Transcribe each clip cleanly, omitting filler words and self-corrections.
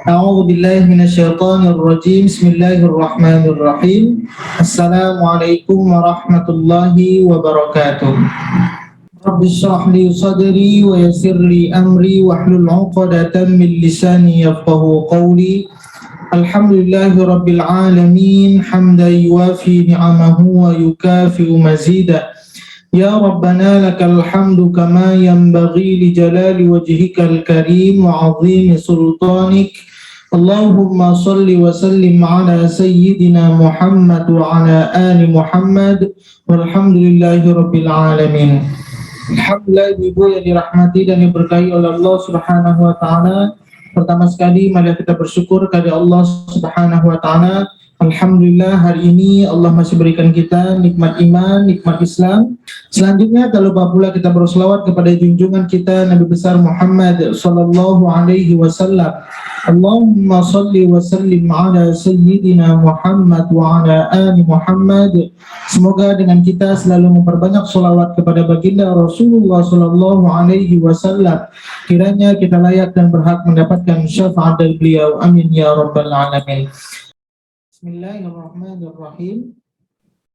A'udzu billahi minasyaitonir rajim. Bismillahirrahmanirrahim. Assalamualaikum warahmatullahi wabarakatuh. Rabbi shrah li sadri wa yassir li amri wahlul 'uqdatam min lisani yafqahu qawli. Alhamdulillahi rabbil alamin hamdan yuwafi ni'amahu wa yukafi'u mazidah. Ya Rabbana lakal hamdu kama yanbaghi li jalali wajhikal karim wa 'azimi sultanik. Allahumma salli wa sallim ala sayyidina Muhammad wa ala ali Muhammad walhamdulillahi rabbil alamin. Alhamdulillah, ibu yang dirahmati dan diberkahi oleh Allah Subhanahu wa taala. Pertama sekali mari kita bersyukur kepada Allah Subhanahu wa taala. Alhamdulillah, hari ini Allah masih berikan kita nikmat iman, nikmat Islam. Selanjutnya tak lupa pula kita berselawat kepada junjungan kita Nabi besar Muhammad sallallahu alaihi wasallam. Allahumma salli wa sallim ala sayyidina Muhammad wa ala ali Muhammad. Semoga dengan kita selalu memperbanyak selawat kepada baginda Rasulullah sallallahu alaihi wasallam, kiranya kita layak dan berhak mendapatkan syafaat dari beliau. Amin ya rabbal alamin. Bismillahirrahmanirrahim.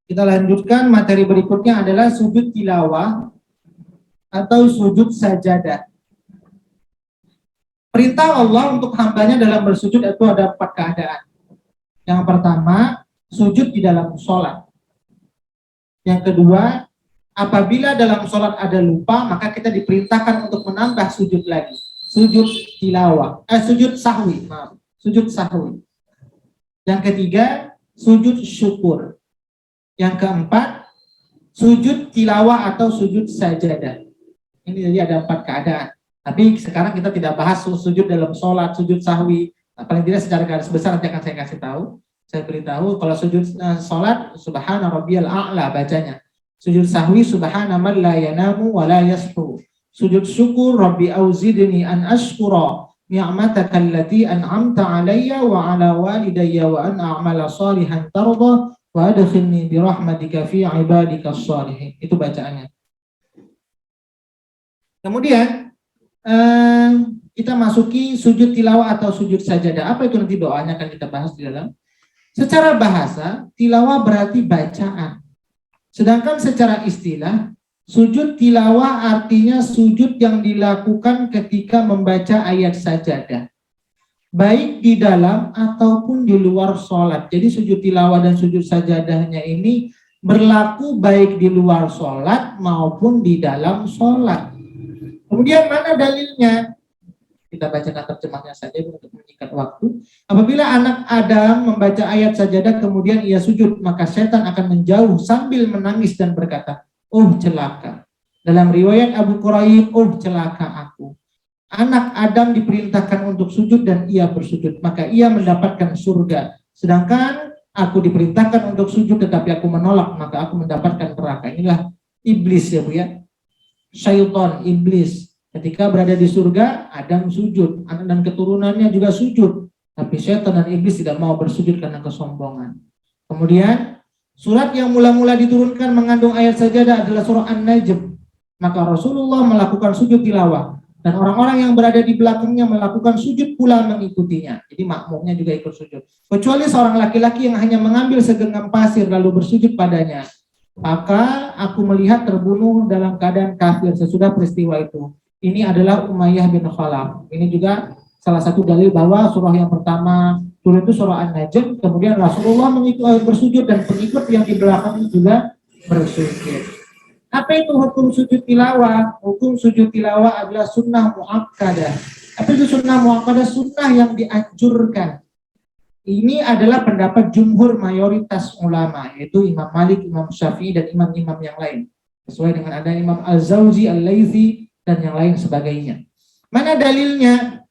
Kita lanjutkan, materi berikutnya adalah sujud tilawah atau sujud sajadah. Perintah Allah untuk hambanya dalam bersujud itu ada 4 keadaan. Yang pertama, sujud di dalam sholat. Yang kedua, apabila dalam sholat ada lupa, maka kita diperintahkan untuk menambah sujud lagi. Sujud tilawah, sujud sahwi, sujud sahwi. Yang ketiga, sujud syukur. Yang keempat, sujud tilawah atau sujud sajadah. Ini jadi ada 4 keadaan. Tapi sekarang kita tidak bahas sujud dalam sholat, sujud sahwi. Nah, paling tidak secara garis besar nanti akan saya kasih tahu. Saya beritahu kalau sujud sholat, subhana rabbiyal a'la bacanya. Sujud sahwi, subhana man la yanamu wa la yashu. Sujud syukur, rabbi auzidni an ashkura ni'mataka allati an'amta alayya wa ala walidayya wa an a'mala salihan tarda wa adkhilni bi rahmatika fi ibadika shalihin. Itu bacaannya. Kemudian kita masuki sujud tilawah atau sujud sajadah. Apa itu nanti doanya akan kita bahas di dalam. Secara bahasa, tilawah berarti bacaan. Sedangkan secara istilah, sujud tilawah artinya sujud yang dilakukan ketika membaca ayat sajadah, baik di dalam ataupun di luar sholat. Jadi sujud tilawah dan sujud sajadahnya ini berlaku baik di luar sholat maupun di dalam sholat. Kemudian mana dalilnya? Kita bacakan terjemahnya saja untuk menyingkat waktu. Apabila anak Adam membaca ayat sajadah kemudian ia sujud, maka setan akan menjauh sambil menangis dan berkata, "Oh celaka." Dalam riwayat Abu Quraib, "Oh celaka aku." Anak Adam diperintahkan untuk sujud dan ia bersujud, maka ia mendapatkan surga. Sedangkan aku diperintahkan untuk sujud tetapi aku menolak, maka aku mendapatkan neraka. Inilah iblis ya Bu ya. Syaitan, iblis. Ketika berada di surga, Adam sujud, anak dan keturunannya juga sujud. Tapi syaitan dan iblis tidak mau bersujud karena kesombongan. Kemudian surat yang mula-mula diturunkan mengandung ayat sajadah adalah surah An-Najm. Maka Rasulullah melakukan sujud tilawah dan orang-orang yang berada di belakangnya melakukan sujud pula mengikutinya. Jadi makmumnya juga ikut sujud. Kecuali seorang laki-laki yang hanya mengambil segenggam pasir lalu bersujud padanya. Maka aku melihat terbunuh dalam keadaan kafir sesudah peristiwa itu. Ini adalah Umayyah bin Khalaf. Ini juga salah satu dalil bahwa surah yang pertama turun itu surah An-Najm, kemudian Rasulullah bersujud dan pengikut yang di belakang juga bersujud. Apa itu hukum sujud tilawah? Hukum sujud tilawah adalah sunnah muakkadah. Apa itu sunnah muakkadah? Sunnah yang dianjurkan. Ini adalah pendapat jumhur mayoritas ulama, yaitu Imam Malik, Imam Syafi'i, dan imam-imam yang lain. Sesuai dengan ada Imam Al-Zawzi, Al-Laythi, dan yang lain sebagainya. Mana dalilnya?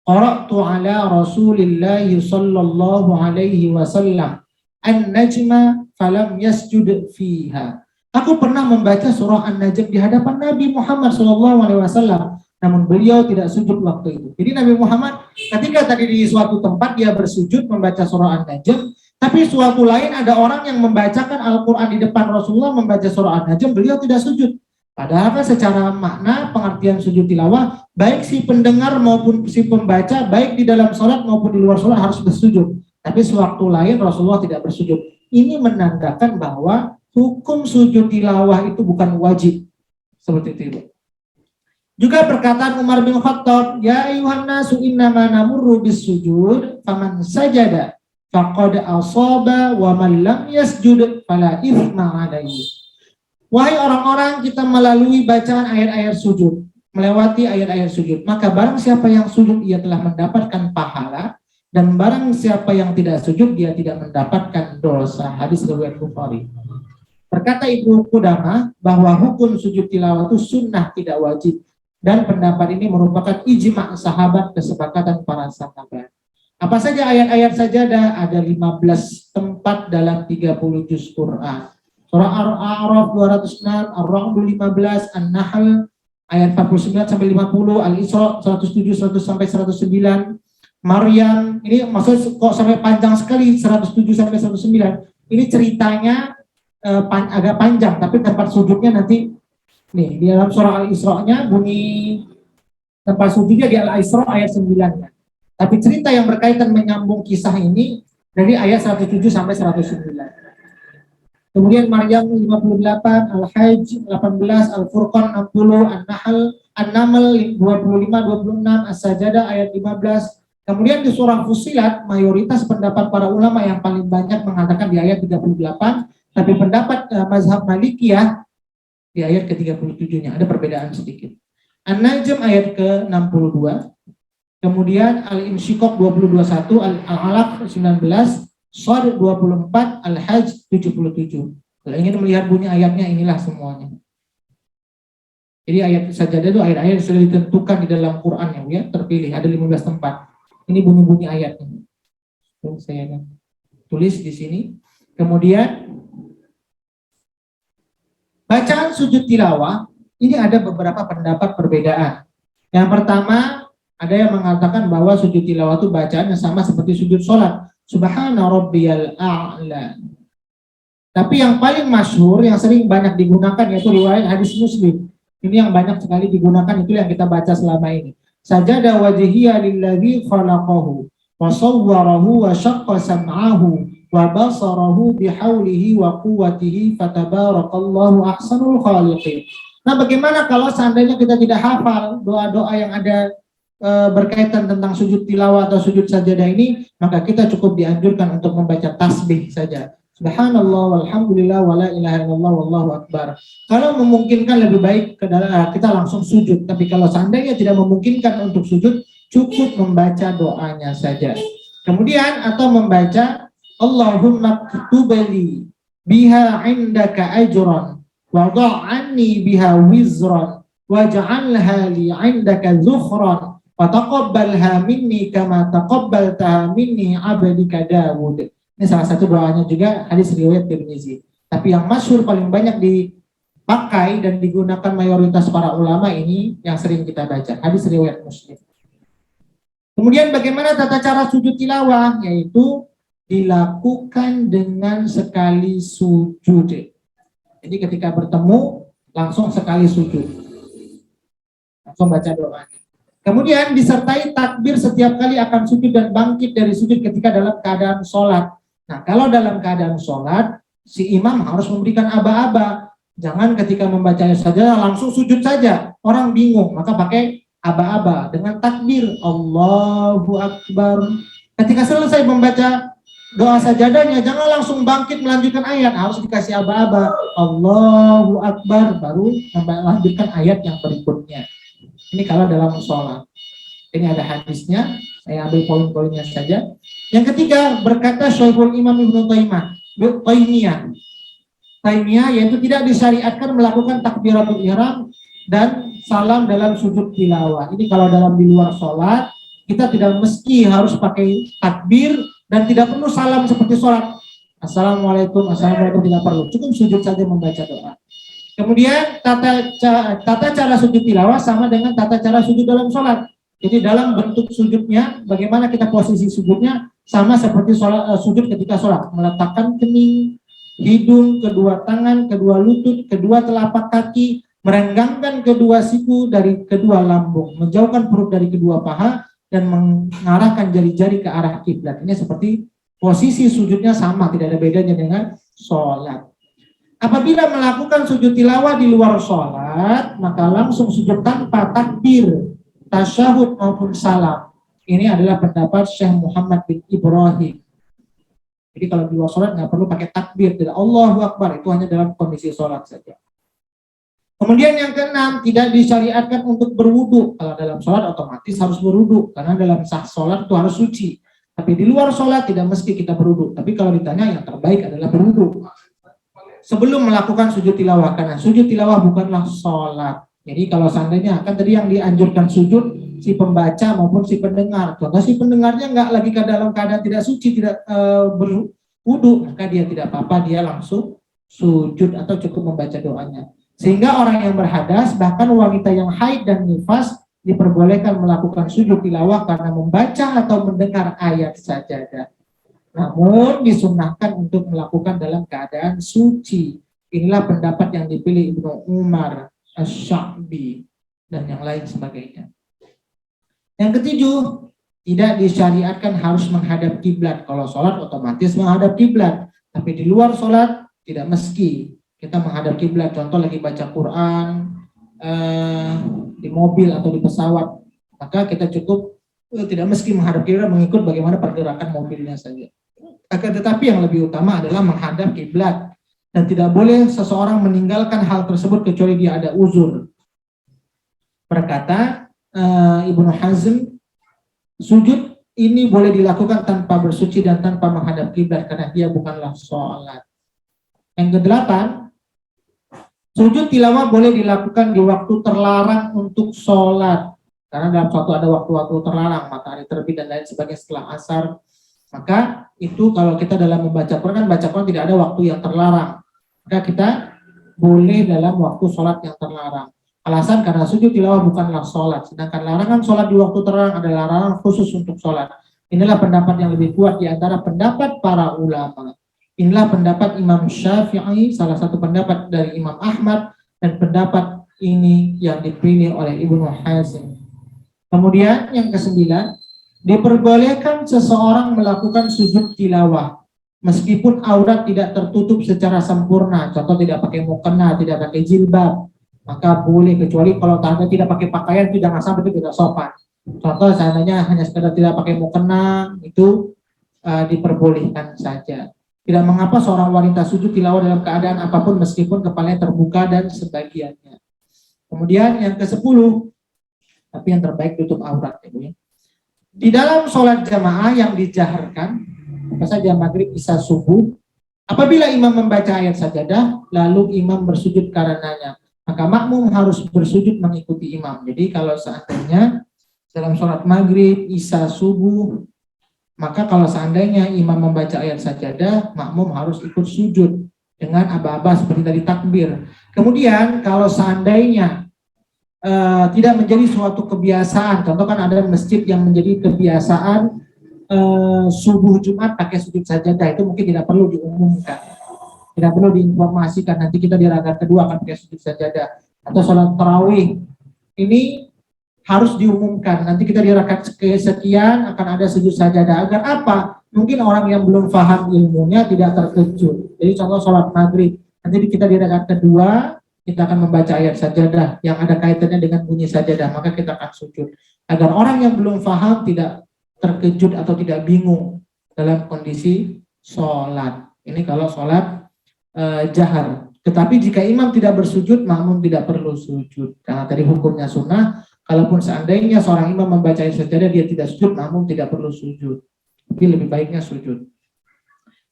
Qara'tu ala Rasulillahi sallallahu alaihi wasallam an-najma falam yasjud fiha. Aku pernah membaca surah An-Najm di hadapan Nabi Muhammad sallallahu alaihi wasallam, namun beliau tidak sujud waktu itu. Jadi Nabi Muhammad ketika tadi di suatu tempat dia bersujud membaca surah An-Najm, tapi suatu lain ada orang yang membacakan Al-Quran di depan Rasulullah membaca surah An-Najm, beliau tidak sujud. Padahal kan secara makna pengertian sujud tilawah, baik si pendengar maupun si pembaca, baik di dalam sholat maupun di luar sholat harus bersujud. Tapi sewaktu lain Rasulullah tidak bersujud. Ini menandakan bahwa hukum sujud tilawah itu bukan wajib. Seperti itu. Juga perkataan Umar bin Khattab, ya ayuhan nasu innama namurru bis sujud, faman sajada faqad asaba wa man lam yasjud fala ithma alaihi. Wahai orang-orang, kita melalui bacaan ayat-ayat sujud, melewati ayat-ayat sujud, maka barang siapa yang sujud ia telah mendapatkan pahala, dan barang siapa yang tidak sujud dia tidak mendapatkan dosa. Hadis riwayat Bukhari. Berkata Ibnu Qudamah bahwa hukum sujud tilawah itu sunnah, tidak wajib. Dan pendapat ini merupakan ijma' sahabat, kesepakatan para sahabat. Apa saja ayat-ayat sajadah? Ada 15 tempat dalam 30 juz Quran. Surah Al-A'raf 206, Ar-Ra'd 15, An-Nahl ayat 49 sampai 50, Al-Isra 107 100 sampai 109, Maryam ini maksudnya kok sampai panjang sekali 107 sampai 109. Ini ceritanya agak panjang, tapi tempat sujudnya nanti nih di dalam surah Al-Isra-nya bunyi tempat sujudnya di Al-Isra ayat 9-nya. Tapi cerita yang berkaitan menyambung kisah ini dari ayat 107 sampai 109. Kemudian Maryam 58, Al-Hajj 18, Al-Furqan 60, An-Naml 25 26, As-Sajadah ayat 15. Kemudian di surah Fussilat mayoritas pendapat para ulama yang paling banyak mengatakan di ayat 38, tapi pendapat mazhab Malikiyah di ayat ke-37-nya ada perbedaan sedikit. An-Najm ayat ke-62, kemudian Al-Insyiqaq 20-21, Al-Alaq 19, Shad 24, Al-Hajj 77. Kalau ingin melihat bunyi ayatnya, inilah semuanya. Jadi ayat sajadah itu ayat-ayat yang sudah ditentukan di dalam Quran ya, terpilih ada 15 tempat. Ini bunyi-bunyi ayatnya. Saya tulis di sini. Kemudian bacaan sujud tilawah ini ada beberapa pendapat perbedaan. Yang pertama, ada yang mengatakan bahwa sujud tilawah itu bacaannya sama seperti sujud sholat. Subhana rabbiyal a'la. Tapi yang paling masyhur, yang sering banyak digunakan yaitu riwayat hadis Muslim. Ini yang banyak sekali digunakan, itu yang kita baca selama ini. Sajada wajhiya lilladzi khalaqahu wa sawwarahu wa syaqqa sam'ahu wa basarahu bihaulihi wa quwwatihi fatabarakallahu ahsanul khaliqin. Nah, bagaimana kalau seandainya kita tidak hafal doa-doa yang ada berkaitan tentang sujud tilawah atau sujud sajadah ini, maka kita cukup dianjurkan untuk membaca tasbih saja. Subhanallah walhamdulillah wala ilaha illallah wallahu akbar. Kalau memungkinkan lebih baik kita langsung sujud, tapi kalau seandainya tidak memungkinkan untuk sujud, cukup membaca doanya saja. Kemudian atau membaca Allahumma ktubali biha indaka ajran wa dha'anni biha wizran waj'alha li indaka zukhran fataqabbalha minni kama taqabbaltaha minni 'abdika Daud. Ini salah satu doanya juga hadis riwayat Tirmizi. Tapi yang masyhur paling banyak dipakai dan digunakan mayoritas para ulama ini yang sering kita baca, hadis riwayat Muslim. Kemudian bagaimana tata cara sujud tilawah? Yaitu dilakukan dengan sekali sujud. Jadi ketika bertemu langsung sekali sujud. Langsung baca doanya. Kemudian disertai takbir setiap kali akan sujud dan bangkit dari sujud ketika dalam keadaan sholat. Nah, kalau dalam keadaan sholat, si imam harus memberikan aba-aba. Jangan ketika membaca saja langsung sujud saja. Orang bingung, maka pakai aba-aba dengan takbir Allahu Akbar. Ketika selesai membaca doa sajadahnya, jangan langsung bangkit melanjutkan ayat, harus dikasih aba-aba Allahu Akbar, baru melanjutkan ayat yang berikutnya. Ini kalau dalam sholat. Ini ada hadisnya, saya ambil poin-poinnya saja. Yang ketiga, berkata Syekhul Imam Ibnu Taimiyah, yaitu tidak disyariatkan melakukan takbiratul ihram dan salam dalam sujud tilawah. Ini kalau dalam di luar sholat, kita tidak mesti harus pakai takbir dan tidak perlu salam seperti sholat. Assalamualaikum tidak perlu. Cukup sujud saja membaca doa. Kemudian tata cara sujud tilawah sama dengan tata cara sujud dalam sholat. Jadi dalam bentuk sujudnya, bagaimana kita posisi sujudnya sama seperti sujud ketika sholat. Meletakkan kening, hidung, kedua tangan, kedua lutut, kedua telapak kaki, merenggangkan kedua siku dari kedua lambung, menjauhkan perut dari kedua paha, dan mengarahkan jari-jari ke arah kiblat. Ini seperti posisi sujudnya sama, tidak ada bedanya dengan sholat. Apabila melakukan sujud tilawah di luar sholat, maka langsung sujud tanpa takbir, tasyahud maupun salam. Ini adalah pendapat Syekh Muhammad bin Ibrahim. Jadi kalau di luar sholat nggak perlu pakai takbir, tidak Allahu Akbar, itu hanya dalam kondisi sholat saja. Kemudian yang keenam, tidak disyariatkan untuk berwudu. Kalau dalam sholat otomatis harus berwudu, karena dalam sah sholat itu harus suci. Tapi di luar sholat tidak mesti kita berwudu. Tapi kalau ditanya yang terbaik adalah berwudu sebelum melakukan sujud tilawah, karena sujud tilawah bukanlah sholat. Jadi kalau seandainya kan tadi yang dianjurkan sujud si pembaca maupun si pendengar. Contoh si pendengarnya nggak lagi ke dalam keadaan tidak suci, tidak berwudu, maka dia tidak apa-apa, dia langsung sujud atau cukup membaca doanya. Sehingga orang yang berhadas, bahkan wanita yang haid dan nifas, diperbolehkan melakukan sujud tilawah karena membaca atau mendengar ayat sajadah. Namun disunnahkan untuk melakukan dalam keadaan suci. Inilah pendapat yang dipilih Ibnu Umar, Asy-Sya'bi, dan yang lain sebagainya. Yang ketujuh, tidak disyariatkan harus menghadap kiblat. Kalau sholat otomatis menghadap kiblat, tapi di luar sholat tidak mesti kita menghadap kiblat. Contoh lagi baca Quran di mobil atau di pesawat, maka kita cukup tidak mesti menghadap kiblat, mengikut bagaimana pergerakan mobilnya saja. Akan tetapi yang lebih utama adalah menghadap kiblat, dan tidak boleh seseorang meninggalkan hal tersebut kecuali dia ada uzur. Berkata Ibnu Hazm, sujud ini boleh dilakukan tanpa bersuci dan tanpa menghadap kiblat karena dia bukanlah sholat. Yang kedelapan, sujud tilawah boleh dilakukan di waktu terlarang untuk sholat, karena dalam suatu ada waktu-waktu terlarang, matahari terbit dan lain sebagainya setelah asar. Maka itu kalau kita dalam membaca Quran, baca Quran tidak ada waktu yang terlarang, maka kita boleh dalam waktu sholat yang terlarang. Alasan karena sujud tilawah bukanlah sholat, sedangkan larangan sholat di waktu terlarang adalah larangan khusus untuk sholat. Inilah pendapat yang lebih kuat di antara pendapat para ulama. Inilah pendapat Imam Syafi'i, salah satu pendapat dari Imam Ahmad, dan pendapat ini yang dipilih oleh Ibnu Hazm. Kemudian yang kesembilan, diperbolehkan seseorang melakukan sujud tilawah meskipun aurat tidak tertutup secara sempurna. Contoh tidak pakai mukena, tidak pakai jilbab, maka boleh, kecuali kalau tanda tidak pakai pakaian itu jangan sampai, itu tidak sopan. Contoh seandainya hanya sekedar tidak pakai mukena, itu diperbolehkan saja. Tidak mengapa seorang wanita sujud tilawah dalam keadaan apapun meskipun kepalanya terbuka dan sebagiannya. Kemudian yang ke-10, tapi yang terbaik tutup aurat, ya. Di dalam sholat jamaah yang dijaharkan, apa saja maghrib, isya, subuh, apabila imam membaca ayat sajadah, lalu imam bersujud karenanya, maka makmum harus bersujud mengikuti imam. Jadi kalau seandainya dalam sholat maghrib, isya, subuh, maka kalau seandainya imam membaca ayat sajadah, makmum harus ikut sujud dengan aba-aba seperti tadi takbir. Kemudian kalau seandainya tidak menjadi suatu kebiasaan, contoh kan ada masjid yang menjadi kebiasaan subuh Jumat pakai sujud sajadah, itu mungkin tidak perlu diumumkan, tidak perlu diinformasikan, nanti kita di rakaat kedua akan pakai sujud sajadah. Atau sholat tarawih ini harus diumumkan, nanti kita di rakaat kesekian akan ada sujud sajadah. Agar apa? Mungkin orang yang belum paham ilmunya tidak terkejut. Jadi contoh sholat maghrib, nanti kita di rakaat kedua kita akan membaca ayat sajadah yang ada kaitannya dengan bunyi sajadah, maka kita akan sujud. Agar orang yang belum paham tidak terkejut atau tidak bingung dalam kondisi sholat. Ini kalau sholat jahar. Tetapi jika imam tidak bersujud, makmum tidak perlu sujud. Karena tadi hukumnya sunnah, kalaupun seandainya seorang imam membaca ayat sajadah dia tidak sujud, makmum tidak perlu sujud. Tapi lebih baiknya sujud.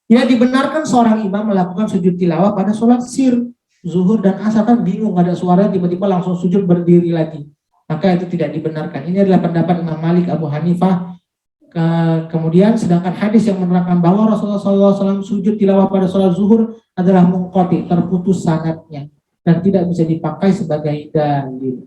Tidak dibenarkan seorang imam melakukan sujud tilawah pada sholat sir, zuhur dan asar, kan bingung, ada suara tiba-tiba langsung sujud berdiri lagi, maka itu tidak dibenarkan. Ini adalah pendapat Imam Malik, Abu Hanifah. Kemudian sedangkan hadis yang menerangkan bahwa Rasulullah SAW sujud tilawah pada sholat zuhur adalah munqati, terputus sanadnya dan tidak bisa dipakai sebagai dalil.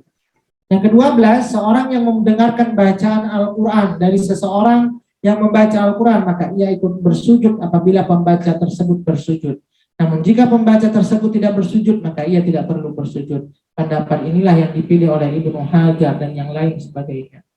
Yang ke-12, seorang yang mendengarkan bacaan Al-Quran dari seseorang yang membaca Al-Quran, maka ia ikut bersujud apabila pembaca tersebut bersujud. Namun jika pembaca tersebut tidak bersujud, maka ia tidak perlu bersujud. Pendapat inilah yang dipilih oleh Ibnu Hajar dan yang lain sebagainya.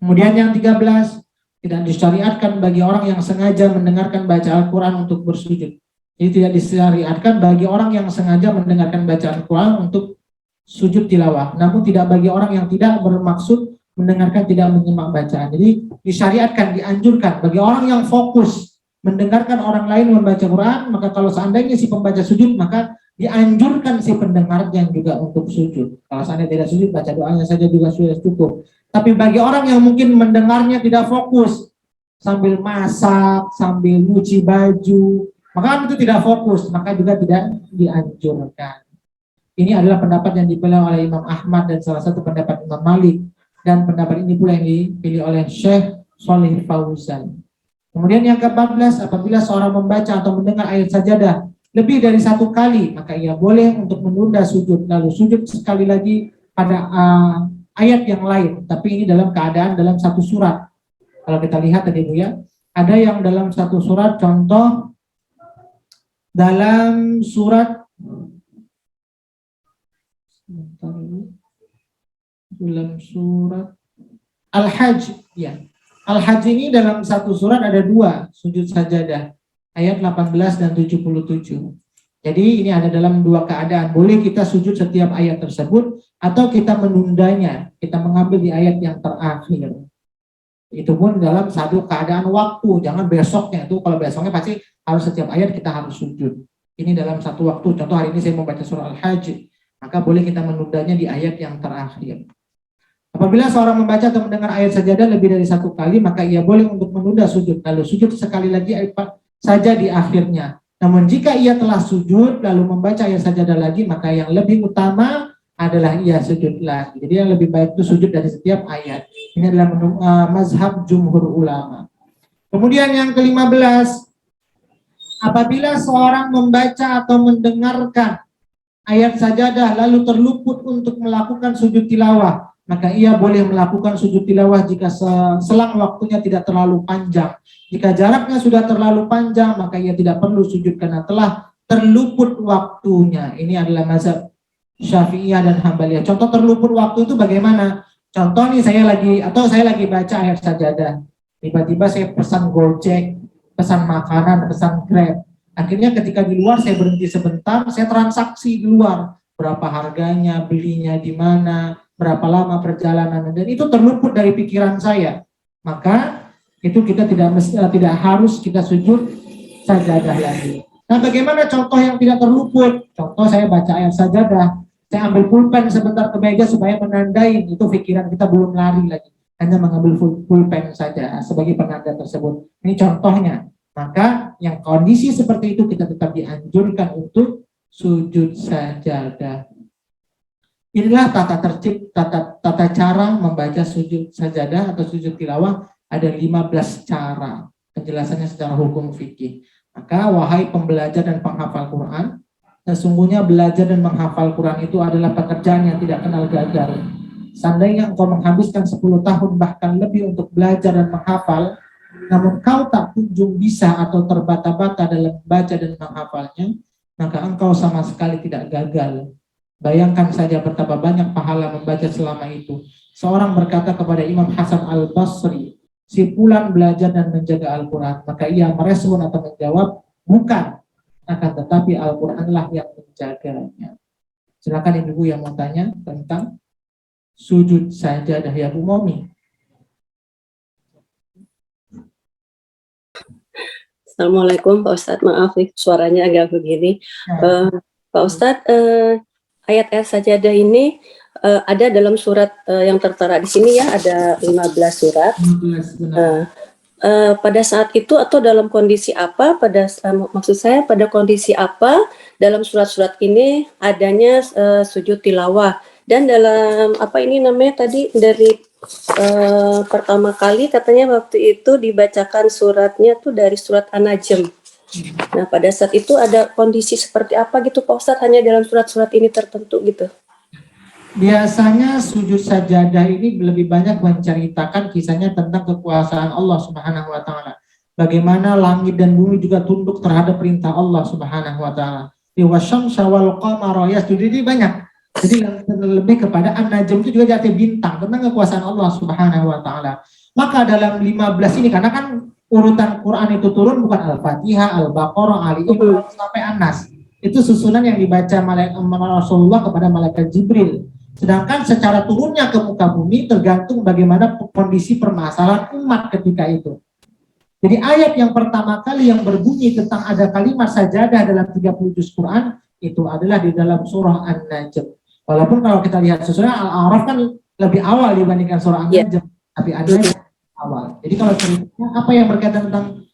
Kemudian yang 13, tidak disyariatkan bagi orang yang sengaja mendengarkan baca Al-Quran untuk bersujud. Jadi tidak disyariatkan bagi orang yang sengaja mendengarkan bacaan Al-Quran untuk sujud tilawah. Namun tidak bagi orang yang tidak bermaksud mendengarkan, tidak menyimak bacaan. Jadi disyariatkan, dianjurkan bagi orang yang fokus mendengarkan orang lain membaca Quran, maka kalau seandainya si pembaca sujud, maka dianjurkan si pendengarnya juga untuk sujud. Kalau seandainya tidak sujud, baca doanya saja juga sudah cukup. Tapi bagi orang yang mungkin mendengarnya tidak fokus, sambil masak, sambil nyuci baju, maka itu tidak fokus, maka juga tidak dianjurkan. Ini adalah pendapat yang dipilih oleh Imam Ahmad dan salah satu pendapat Imam Malik. Dan pendapat ini pula yang dipilih oleh Syekh Shalih Fauzan. Kemudian yang ke-14, apabila seorang membaca atau mendengar ayat sajadah lebih dari satu kali, maka ia boleh untuk menunda sujud, lalu sujud sekali lagi pada ayat yang lain, tapi ini dalam keadaan dalam satu surat. Kalau kita lihat tadi Bu ya, ada yang dalam satu surat, contoh dalam surat Al-Hajj ya. Al-Hajj ini dalam satu surat ada dua sujud sajadah, ayat 18 dan 77. Jadi ini ada dalam dua keadaan. Boleh kita sujud setiap ayat tersebut atau kita menundanya, kita mengambil di ayat yang terakhir. Itu pun dalam satu keadaan waktu, jangan besoknya. Itu kalau besoknya pasti harus setiap ayat kita harus sujud. Ini dalam satu waktu. Contoh hari ini saya membaca surah Al-Hajj, maka boleh kita menundanya di ayat yang terakhir. Apabila seorang membaca atau mendengar ayat sajadah lebih dari satu kali, maka ia boleh untuk menunda sujud, lalu sujud sekali lagi saja di akhirnya. Namun jika ia telah sujud lalu membaca ayat sajadah lagi, maka yang lebih utama adalah ia sujud lagi. Jadi yang lebih baik itu sujud dari setiap ayat. Ini adalah mazhab jumhur ulama. Kemudian yang ke-15, apabila seorang membaca atau mendengarkan ayat sajadah lalu terluput untuk melakukan sujud tilawah, maka ia boleh melakukan sujud tilawah jika selang waktunya tidak terlalu panjang. Jika jaraknya sudah terlalu panjang, maka ia tidak perlu sujud karena telah terluput waktunya. Ini adalah mazhab Syafi'iyah dan Hambaliyah. Contoh terluput waktu itu bagaimana? Contoh nih saya lagi baca ayat sajadah. Tiba-tiba saya pesan Gojek, pesan makanan, pesan Grab. Akhirnya ketika di luar saya berhenti sebentar, saya transaksi di luar. Berapa harganya, belinya di mana, berapa lama perjalanan, dan itu terluput dari pikiran saya. Maka itu kita tidak harus kita sujud sajadah lagi. Nah, bagaimana contoh yang tidak terluput? Contoh saya baca ayat sajadah, saya ambil pulpen sebentar ke meja supaya menandai, itu pikiran kita belum lari lagi, hanya mengambil pulpen saja sebagai penanda tersebut. Ini contohnya. Maka yang kondisi seperti itu kita tetap dianjurkan untuk sujud sajadah. Inilah tata cara membaca sujud sajadah atau sujud tilawah. Ada 15 cara, penjelasannya secara hukum fikih. Maka wahai pembelajar dan penghafal Quran, sesungguhnya belajar dan menghafal Quran itu adalah pekerjaan yang tidak kenal gagal. Seandainya engkau menghabiskan 10 tahun bahkan lebih untuk belajar dan menghafal, namun kau tak kunjung bisa atau terbata-bata dalam membaca dan menghafalnya, maka engkau sama sekali tidak gagal. Bayangkan saja betapa banyak pahala membaca selama itu. Seorang berkata kepada Imam Hasan Al-Basri, si Fulan belajar dan menjaga Al-Quran, maka ia merespon atau menjawab, bukan, akan tetapi Al-Quranlah yang menjaganya. Silakan ibu yang mau tanya tentang sujud sajadah ya Bu Momi. Assalamualaikum Pak Ustadz, maaf suaranya agak begini. Pak Ustadz, ayat-ayat sajadah ini ada dalam surat yang tertera di sini ya, ada 15 surat. 15, pada saat itu atau dalam kondisi apa, maksud saya pada kondisi apa dalam surat-surat ini adanya sujud tilawah, dan dalam apa ini namanya tadi dari pertama kali katanya waktu itu dibacakan suratnya tuh dari surat An-Najm. Nah pada saat itu ada kondisi seperti apa gitu Pak Ustadz, hanya dalam surat-surat ini tertentu gitu? Biasanya sujud sajadah ini lebih banyak menceritakan kisahnya tentang kekuasaan Allah Subhanahu wa Ta'ala. Bagaimana langit dan bumi juga tunduk terhadap perintah Allah Subhanahu wa Ta'ala. Di wasyamsa wal qamara yasjudun, ini banyak. Jadi lebih kepada An-Najm itu juga artinya bintang, tentang kekuasaan Allah Subhanahu wa taala. Maka dalam 15 ini, karena kan urutan Quran itu turun bukan Al-Fatihah, Al-Baqarah, Ali Imran sampai An-Nas. Itu susunan yang dibaca malaikat Rasulullah kepada malaikat Jibril. Sedangkan secara turunnya ke muka bumi tergantung bagaimana kondisi permasalahan umat ketika itu. Jadi ayat yang pertama kali yang berbunyi tentang ada kalimat sajadah dalam 30 juz Quran itu adalah di dalam surah An-Najm. Walaupun kalau kita lihat sesuai Al-A'raf kan lebih awal dibandingkan surah An-Najm, tapi An-Najm awal. Jadi kalau ceritanya apa yang berkaitan tentang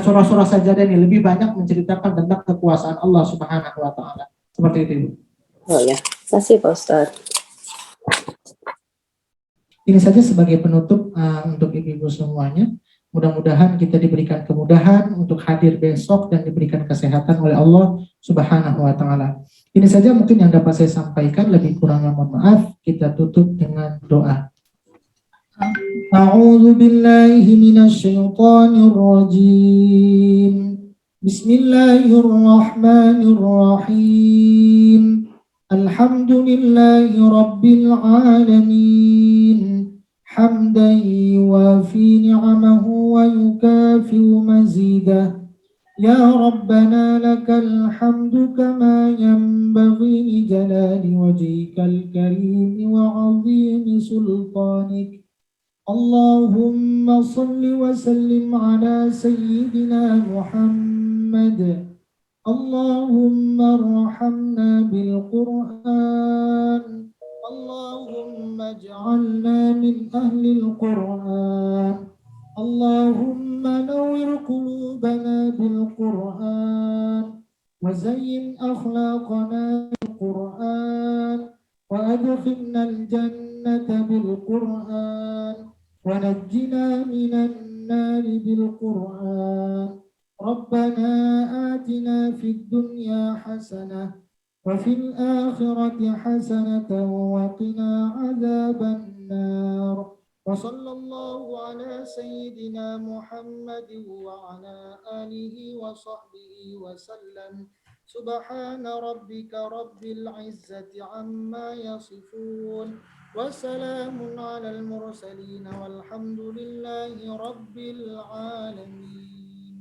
surah-surah sajadah ini lebih banyak menceritakan tentang kekuasaan Allah Subhanahu wa taala. Seperti itu. Oh ya, terima kasih Pak Ustadz. Ini saja sebagai penutup untuk ibu-ibu semuanya. Mudah-mudahan kita diberikan kemudahan untuk hadir besok dan diberikan kesehatan oleh Allah Subhanahu wa taala. Ini saja mungkin yang dapat saya sampaikan, lebih kurangnya mohon maaf. Kita tutup dengan doa. A'udzu billahi minasy syaithanir rajim. Bismillahirrahmanirrahim. Alhamdulillahi rabbil alamin. حمدا يوافي نعمه ويكافئ مزيده يا ربنا لك الحمد كما ينبغي لجلال وجهك الكريم وعظيم سلطانك اللهم صل وسلم على سيدنا محمد اللهم ارحمنا بالقرآن اللهم اجعلنا من أهل القرآن اللهم نور قلوبنا بالقرآن وزين أخلاقنا بالقرآن وأدخلنا الجنة بالقرآن ونجنا من النار بالقرآن ربنا آتنا في الدنيا حسنة وفي الآخرة حسنة وقنا عذاب النار وصلى الله على سيدنا محمد وعلى آله وصحبه وسلم سبحان ربك رب العزة عما يصفون وسلام على المرسلين والحمد لله رب العالمين.